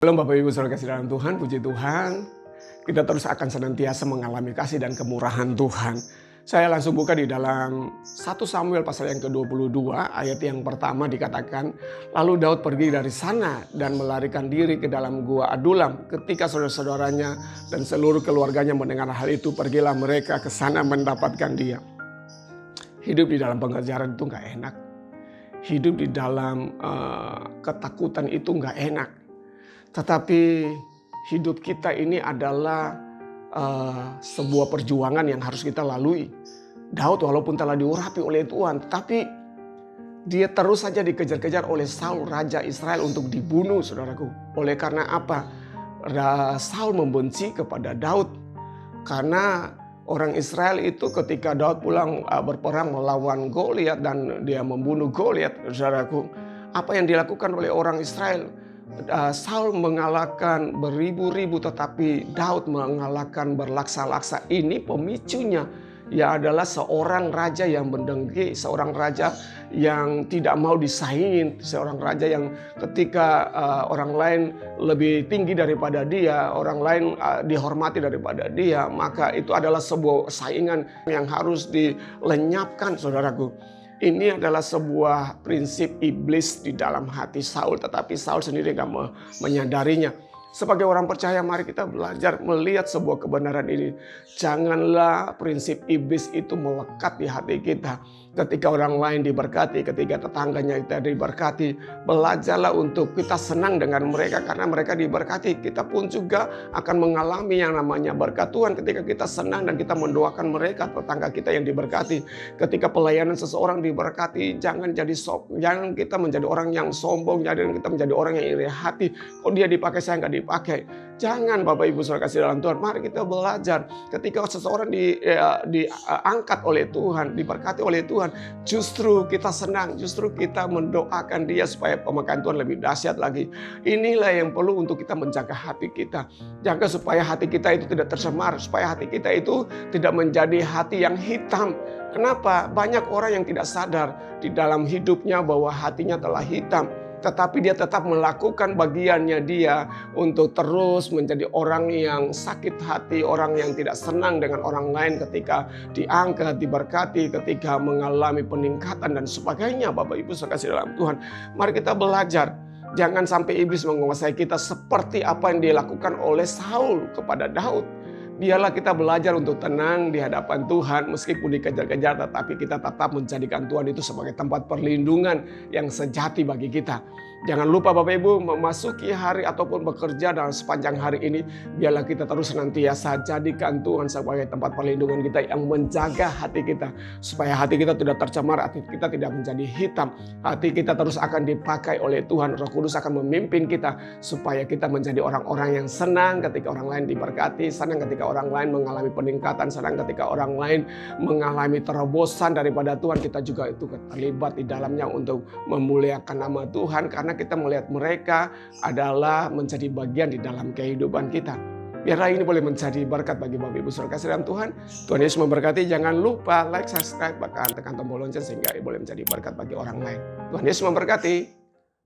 Shalom Bapak Ibu Saudara kasih dalam Tuhan, puji Tuhan. Kita terus akan senantiasa mengalami kasih dan kemurahan Tuhan. Saya langsung buka di dalam 1 Samuel pasal yang ke-22 ayat yang pertama dikatakan, lalu Daud pergi dari sana dan melarikan diri ke dalam gua Adulam. Ketika saudara-saudaranya dan seluruh keluarganya mendengar hal itu, pergilah mereka ke sana mendapatkan dia. Hidup di dalam pengejaran itu gak enak. Hidup di dalam ketakutan itu gak enak. Tetapi hidup kita ini adalah sebuah perjuangan yang harus kita lalui. Daud walaupun telah diurapi oleh Tuhan, tetapi dia terus saja dikejar-kejar oleh Saul, raja Israel, untuk dibunuh, saudaraku. Oleh karena apa? Saul membenci kepada Daud. Karena orang Israel itu ketika Daud pulang berperang melawan Goliat dan dia membunuh Goliat, saudaraku. Apa yang dilakukan oleh orang Israel? Saul mengalahkan beribu-ribu, tetapi Daud mengalahkan berlaksa-laksa. Ini pemicunya, ya adalah seorang raja yang mendengki, seorang raja yang tidak mau disaingin, seorang raja yang ketika orang lain lebih tinggi daripada dia, orang lain dihormati daripada dia, maka itu adalah sebuah saingan yang harus dilenyapkan, saudaraku. Ini adalah sebuah prinsip iblis di dalam hati Saul, tetapi Saul sendiri gak menyadarinya. Sebagai orang percaya, mari kita belajar melihat sebuah kebenaran ini. Janganlah prinsip iblis itu melekat di hati kita. Ketika orang lain diberkati, ketika tetangganya kita diberkati, belajarlah untuk kita senang dengan mereka karena mereka diberkati. Kita pun juga akan mengalami yang namanya berkat Tuhan ketika kita senang dan kita mendoakan mereka, tetangga kita yang diberkati. Ketika pelayanan seseorang diberkati, jangan kita menjadi orang yang sombong, jangan kita menjadi orang yang iri hati. Kok dia dipakai, saya nggak dipakai. Jangan, Bapak Ibu Saudara kasih dalam Tuhan. Mari kita belajar ketika seseorang diangkat oleh Tuhan, diberkati oleh Tuhan, justru kita senang, justru kita mendoakan dia supaya pemakaian Tuhan lebih dahsyat lagi. Inilah yang perlu untuk kita menjaga hati kita. Jaga supaya hati kita itu tidak tercemar, supaya hati kita itu tidak menjadi hati yang hitam. Kenapa? Banyak orang yang tidak sadar di dalam hidupnya bahwa hatinya telah hitam. Tetapi dia tetap melakukan bagiannya dia untuk terus menjadi orang yang sakit hati, orang yang tidak senang dengan orang lain ketika diangkat, diberkati, ketika mengalami peningkatan dan sebagainya. Bapak Ibu saya kasih dalam Tuhan, mari kita belajar. Jangan sampai iblis menguasai kita seperti apa yang dilakukan oleh Saul kepada Daud. Biarlah kita belajar untuk tenang di hadapan Tuhan meskipun dikejar-kejar, tetapi kita tetap menjadikan Tuhan itu sebagai tempat perlindungan yang sejati bagi kita. Jangan lupa Bapak Ibu, memasuki hari ataupun bekerja dalam sepanjang hari ini, biarlah kita terus senantiasa jadikan Tuhan sebagai tempat perlindungan kita yang menjaga hati kita. Supaya hati kita tidak tercemar, hati kita tidak menjadi hitam. Hati kita terus akan dipakai oleh Tuhan. Roh Kudus akan memimpin kita supaya kita menjadi orang-orang yang senang ketika orang lain diberkati, senang ketika orang lain mengalami peningkatan, senang ketika orang lain mengalami terobosan daripada Tuhan. Kita juga itu terlibat di dalamnya untuk memuliakan nama Tuhan, karena kita melihat mereka adalah menjadi bagian di dalam kehidupan kita. Biarlah ini boleh menjadi berkat bagi Bapak Ibu Saudara kasih dalam Tuhan. Tuhan Yesus memberkati. Jangan lupa like, subscribe, bahkan tekan tombol lonceng sehingga boleh menjadi berkat bagi orang lain. Tuhan Yesus memberkati.